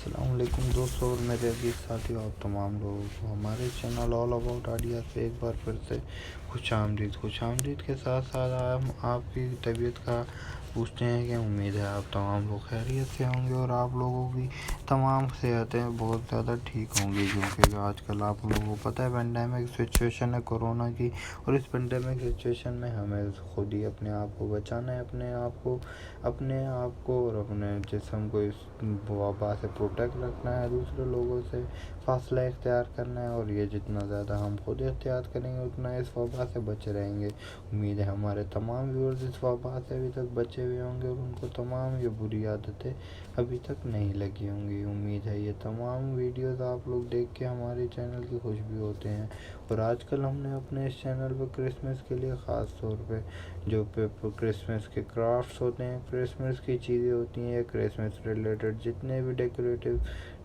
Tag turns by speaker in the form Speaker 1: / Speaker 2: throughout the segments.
Speaker 1: السلام علیکم دوستوں اور میرے عزیز ساتھیوں، آپ تمام لوگوں کو ہمارے چینل آل اباؤٹ آئیڈیاز سے ایک بار پھر سے خوش آمدید کے ساتھ ساتھ ہم آپ کی طبیعت کا پوچھتے ہیں کہ امید ہے آپ تمام لوگ خیریت سے ہوں گے اور آپ لوگوں کی تمام صحتیں بہت زیادہ ٹھیک ہوں گی، کیونکہ آج کل آپ لوگوں کو پتہ ہے پینڈیمک سچویشن ہے کورونا کی، اور اس پینڈیمک سچویشن میں ہمیں خود ہی اپنے آپ کو بچانا ہے، اپنے آپ کو اور اپنے جسم کو اس وبا سے پروٹیکٹ رکھنا ہے، دوسرے لوگوں سے فاصلہ اختیار کرنا ہے، اور یہ جتنا زیادہ ہم خود احتیاط کریں گے اتنا اس وبا سے بچے رہیں گے۔ امید ہے ہمارے تمام ویورز اس وبا سے ابھی تک بچے ہوئے ہوں گے اور ان کو تمام یہ بری عادتیں ابھی تک نہیں لگی ہوں گی۔ امید ہے یہ تمام ویڈیوز آپ لوگ دیکھ کے ہمارے چینل کی خوش بھی ہوتے ہیں، اور آج کل ہم نے اپنے اس چینل پہ کرسمس کے لیے خاص طور پہ جو کرسمس کے کرافٹس ہوتے ہیں، کرسمس کی چیزیں ہوتی ہیں یا کرسمس ریلیٹڈ جتنے بھی ڈیکوریٹو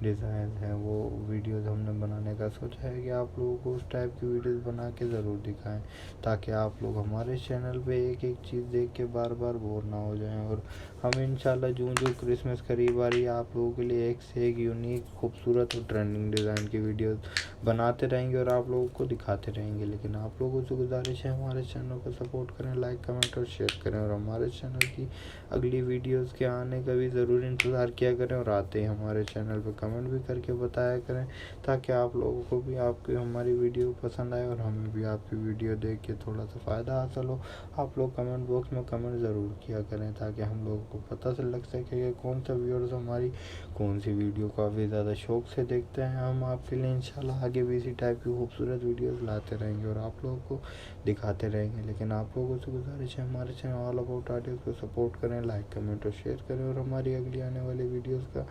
Speaker 1: ڈیزائنز ہیں، وہ ویڈیوز ہم نے بنانے کا سوچا ہے کہ آپ لوگوں کو اس ٹائپ کی ویڈیوز بنا کے ضرور دکھائیں، تاکہ آپ لوگ ہمارے چینل پہ ایک ایک چیز دیکھ کے بار بار بور نہ ہو جائیں، اور ہم انشاءاللہ جو کرسمس قریب آ رہی ہے آپ لوگوں کے لیے ایک سے ایک یونیک خوبصورت اور ٹرینڈنگ ڈیزائن کی ویڈیوز بناتے رہیں گے اور آپ لوگوں کو دکھاتے رہیں گے۔ لیکن آپ لوگوں سے گزارش ہے ہمارے چینل کو سپورٹ کریں، لائک کمنٹ اور شیئر کریں، اور ہمارے چینل کی اگلی ویڈیوز کے آنے کا بھی ضرور انتظار کیا کریں، اور آتے ہی ہمارے چینل پہ کمنٹ بھی کر کے بتایا کریں، تاکہ آپ لوگوں کو بھی آپ کی ہماری ویڈیو پسند آئے اور ہمیں بھی آپ کی ویڈیو دیکھ کے تھوڑا سا فائدہ حاصل ہو۔ آپ لوگ کمنٹ باکس میں کمنٹ ضرور کیا کریں، تاکہ ہم لوگوں کو پتہ سے لگ سکے کہ کون سا ویورز ہماری کون سی ویڈیو کافی زیادہ شوق سے دیکھتے ہیں۔ ہم آپ کے لیے انشاءاللہ آگے بھی اسی ٹائپ کی خوبصورت ویڈیوز لاتے رہیں گے اور آپ لوگوں کو دکھاتے رہیں گے۔ لیکن آپ لوگوں سے گزارش ہے ہمارے چینل آل اباؤٹ آئیڈیاز کو سپورٹ کریں، لائک کمنٹ اور شیئر کریں، اور ہماری اگلی آنے والی ویڈیوز کا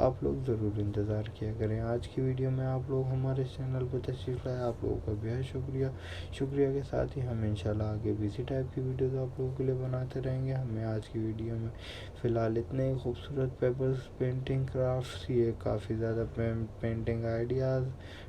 Speaker 1: آپ لوگ ضرور انتظار کیا کریں۔ آج کی ویڈیو میں آپ لوگ ہمارے چینل پہ تشریف لائے، آپ لوگوں کا بہت شکریہ کے ساتھ ہی ہم انشاءاللہ آگے بھی اسی ٹائپ کی ویڈیوز آپ لوگوں کے لیے بناتے رہیں گے۔ ہمیں آج کی ویڈیو میں فی الحال اتنے ہی خوبصورت پیبلز پینٹنگ کرافٹس، یہ کافی زیادہ painting ideas,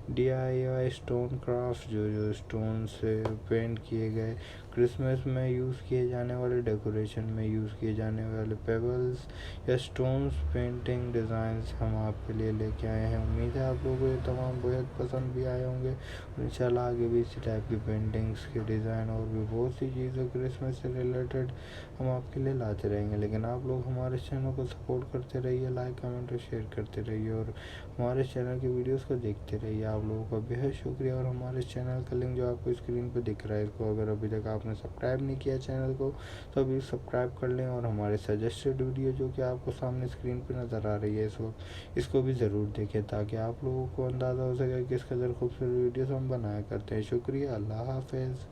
Speaker 1: D I Y stone craft جو اسٹون سے پینٹ کیے گئے، کرسمس میں یوز کیے جانے والے ڈیکوریشن میں یوز کیے جانے والے پیبلز یا اسٹونز پینٹنگ ڈیزائنز ہم آپ کے لیے لے کے آئے ہیں۔ امید ہے آپ لوگوں کو یہ تمام بہت پسند بھی آئے ہوں گے، اور انشاءاللہ آگے بھی اسی ٹائپ کی پینٹنگز کے ڈیزائن اور بھی بہت سی چیزیں کرسمس سے ریلیٹڈ ہم آپ کے لیے لاتے رہیں گے۔ لیکن آپ لوگ ہمارے چینل کو سپورٹ کرتے رہیے، لائک کمنٹ اور شیئر کرتے رہیے، اور ہمارے چینل کی ویڈیوز کو دیکھتے رہیے۔ آپ لوگوں کا بہت شکریہ، اور ہمارے چینل کا لنک جو آپ کو اسکرین پہ دکھ رہا ہے، اس کو اگر ابھی تک آپ نے سبسکرائب نہیں کیا چینل کو تو ابھی سبسکرائب کر لیں، اور ہمارے سجیسٹڈ ویڈیو جو کہ آپ کو سامنے اسکرین پہ نظر آ رہی ہے اس وقت، اس کو بھی ضرور دیکھیں، تاکہ آپ لوگوں کو اندازہ ہو سکے کہ کس قدر خوبصورت ویڈیوز ہم بنایا کرتے ہیں۔ شکریہ، اللہ حافظ۔